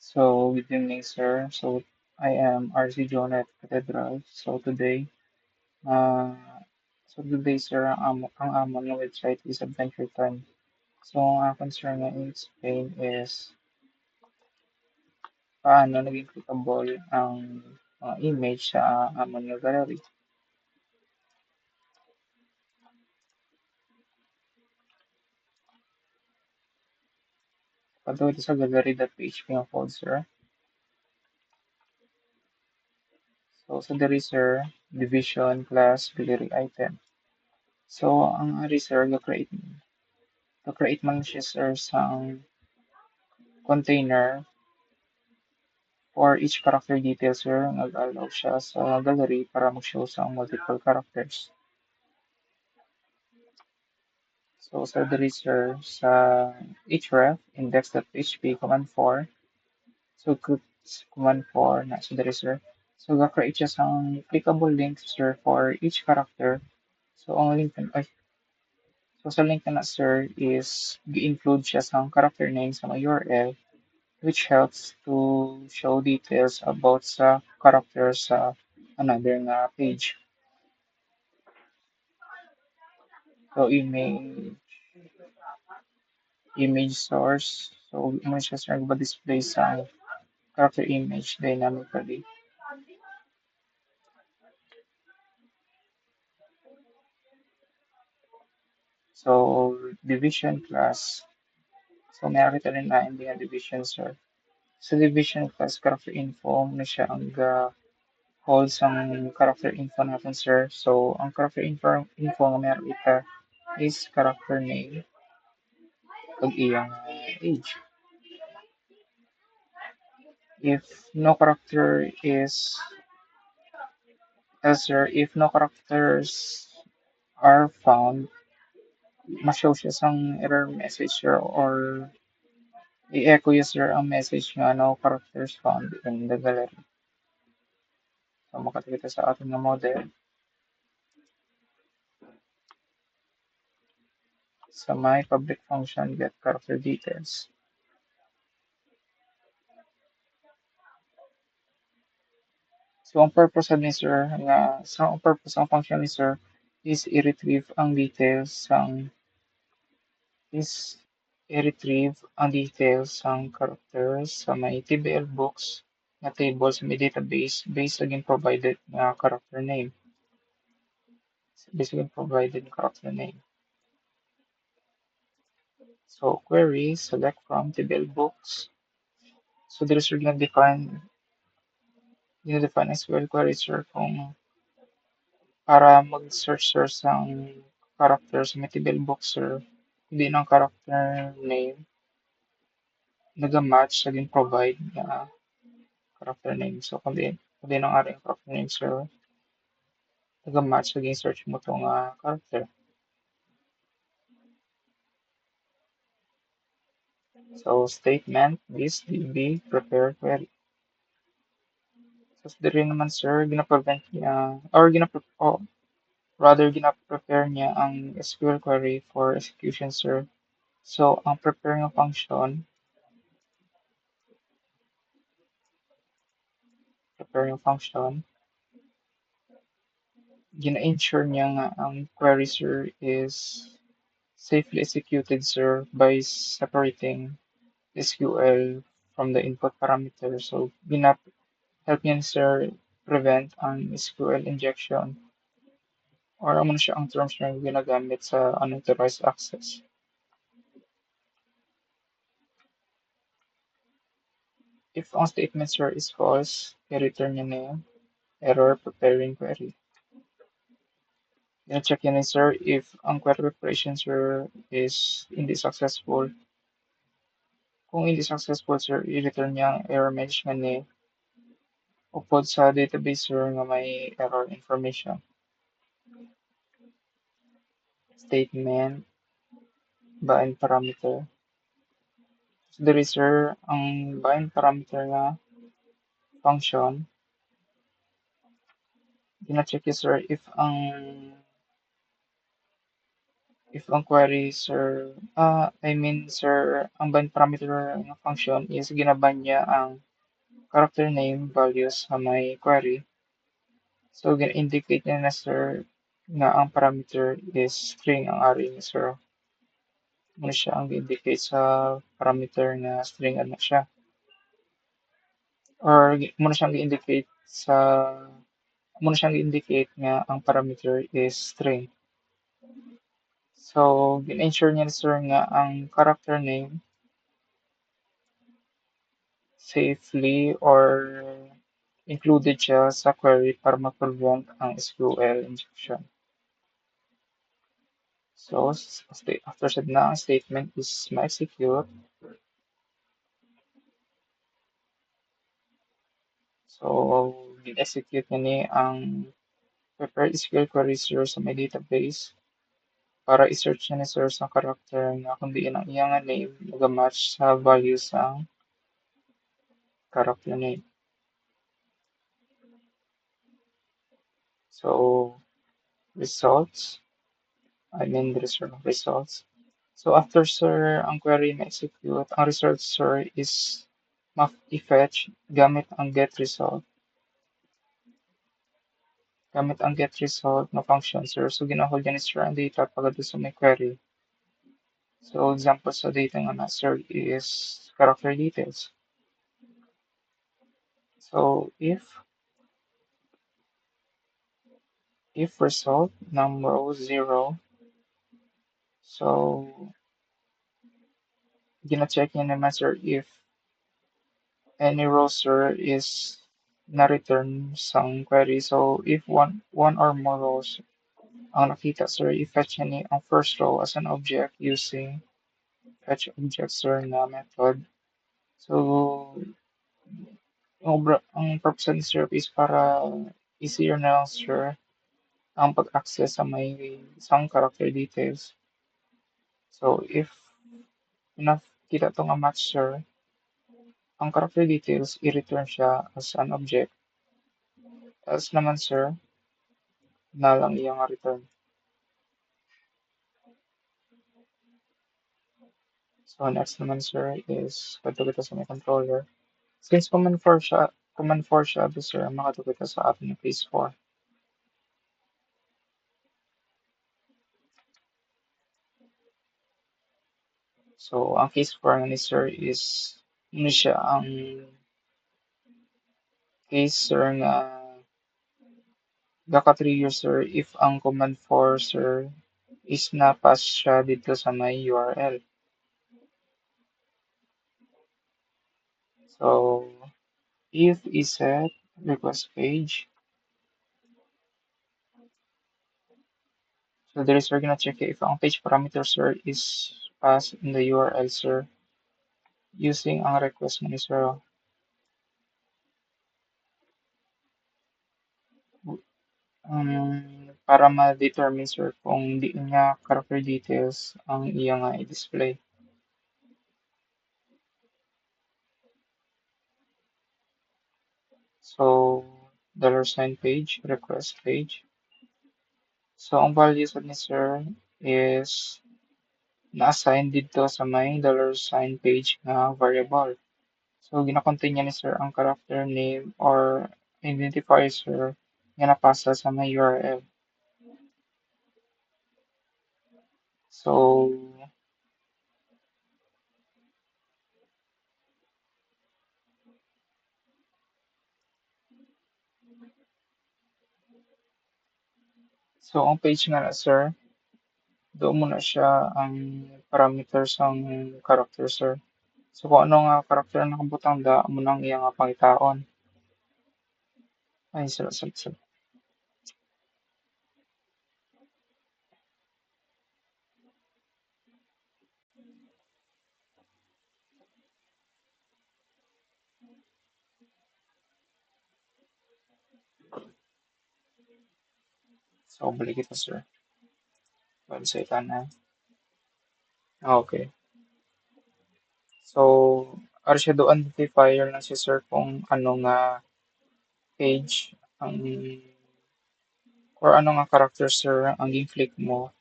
So, good evening, sir. So, I am RC Jonet Cathedral. Uh, today, sir, ang amon ng website is Adventure Time. So, ang concern na i-explain is paano naging clickable ang mga image sa amon ng gallery. Pag ito sa gallery.php ang code, sir. So, sa diri, sir, division, class, gallery item. So, ang ari, sir, ga-create man siya, sir, sa container for each character details sir, nag-allow siya sa gallery para mag-show sa multiple characters. So, sa diri sir, sa href, index.php, command 4. So, click command 4 na sa diri sir. So, ga-create siya sa clickable link sir for each character. So, ang link ay, so sa link na sir is gi-include siya sa character name sa URL which helps to show details about sa character sa another nga page. So image source. So image siya nagba-display sa character image dynamically. So division class. So may nakita rin na hindi nga division sir. Sa division class character info na siya ang hold ang character info natin sir. So ang character info nga may nakita is character name kag iyang age. If no character is sir, if no characters are found, ma-show siya sang error message sir or i-echo niya sir ang message nga no characters found in the gallery. So makikita sa ating nga model sa my public function get character details. So ang purpose ni sir nga ang purpose ng function ni sir is i-retrieve ang details sang is i-retrieve ang details sang characters sa may TBL books na table sa may database based again provided nga character name. Basically provided character name. So query, select from table books. So there is gonna define SQL query sir kung para mag-search sir sa characters sa may table book sir. Hindi ng character name nag-match sa provide na character name. So kundi ng aring character name sir nag-match sa search mo itong character. So statement this db prepare query. So diri naman sir gina-prevent niya or gina-prepare niya ang SQL query for execution sir. So ang prepare nga function gina-ensure niya nga ang query sir is safely executed sir by separating SQL from the input parameter. So help niya sir prevent ang SQL injection or ano siya ang terms na ginagamit sa unauthorized access. If ang statement sir is false, i-return niya na yung error preparing query. I-check niya na sir if ang query preparation sir is hindi successful. Kung hindi successful sir, i-return niya ang error message nga ni upod sa database sir nga may error information. Statement, bind parameter. So there is sir, ang bind parameter nga function, gina-check niya sir If ang query, sir, sir, ang bind parameter ng function is ginaban niya ang character name values sa may query. So, gina-indicate niya na, sir, na ang parameter is string ang ari niya, sir. Muna siya ang indicate sa parameter na string ano siya. Or muna siyang indicate sa muna siyang indicate nga ang parameter is string. So, gin-ensure niya, sir, nga ang character name safely or included siya sa query para ma-prevent ang SQL injection. So, after said na ang statement is ma-execute. So, gin-execute niya ni ang prepare SQL query, sir, sa may database para i-search niya ni, sir, sa character nga kung diin ang iyang name mag-match sa values ang character name. So, results. The results. So after, sir, ang query na execute, ang result, sir, is i-fetch gamit ang get result. Gamit ang get result na function, sir. So ginahol yan, sir, ang data pagod sa may query. So example sa data nga na, sir, is character details. So if result number 0, so gina-check niya naman, sir, if any row, sir, is na-return sang query. So, if one or more rows ang nakita, sir, i-fetch niya ni ang first row as an object using fetch object, sir, na method. So, ang purpose ni, sir, is para easier na lang, sir, ang pag-access sa may isang character details. So, if nakita to nga match, sir, ang character details, i-return siya as an object. As naman, sir, na lang iyang return. So next naman, sir, is kadto kita sa may controller. Since command 4 siya, sir, makadto kita sa ating case 4. So ang case 4 nga ni, sir, is ano siya ang case, sir, nga gaka-trigger, sir, if ang command 4, sir, is na-pass siya dito sa may URL. So if iset request page, so there is we're gonna check if ang page parameter, sir, is passed in the URL, sir, using ang request mo ni, sir. Para ma-determine, sir, kung di niya character details ang iya nga i-display. So, $sign page, request page. So, ang values ni, sir, is na-assign dito sa may $sign page nga variable. So, gina-contain niya ni, sir, ang character name or identifier, sir, nga napasa sa may URL. So, ang page nga na, sir, doon muna siya ang parameters ang character, sir. So kung ano nga karakter na nakabutang da mo nang iya nga pangitaon. Ay, sir. So balik kita, sir. Website na. Okay. So, ari siya do identifier na si, sir, kung ano nga page ang or ano nga character, sir, ang i-click mo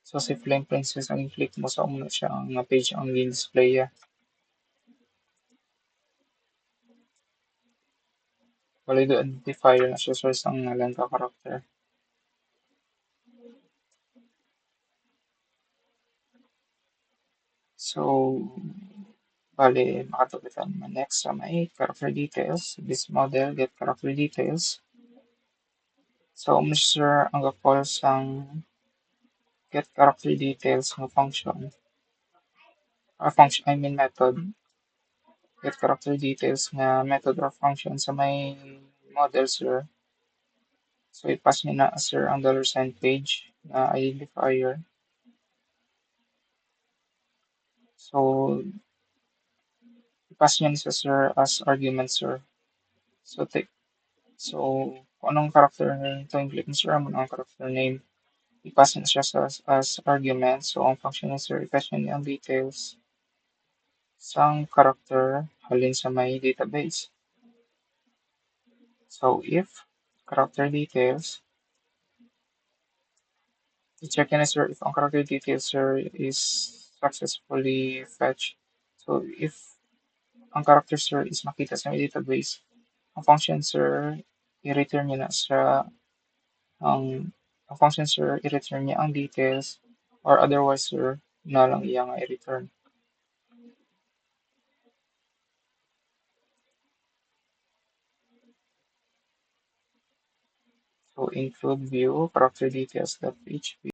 So si Flame Princess ang i-click mo sa una siya ang page ang display ya. Wala do identifier na siya source ang ngalan ka karakter. So bali makatulitan mo next sa may character details. This model get character details. So sir ang ga-call sang get character details ng function. Function I mean method. Get character details nga method or function sa may model sir. So i-pass nyo na sir ang $sign page na identifier. So i-pass nyo na sa sir as argument sir. So take so kung anong character ito yung click mo sir mo ang character name. I-pass nyo siya as argument. So ang function niya sir i-pass nyo ang details sang character halin sa may database. So if character details i-check na sir if ang character details sir is successfully fetched. So if ang character sir is makita sa database, ang function sir i-return niya na sa ang ang function sir i-return niya ang details or otherwise sir na lang iya nga i-return. So include view character details.php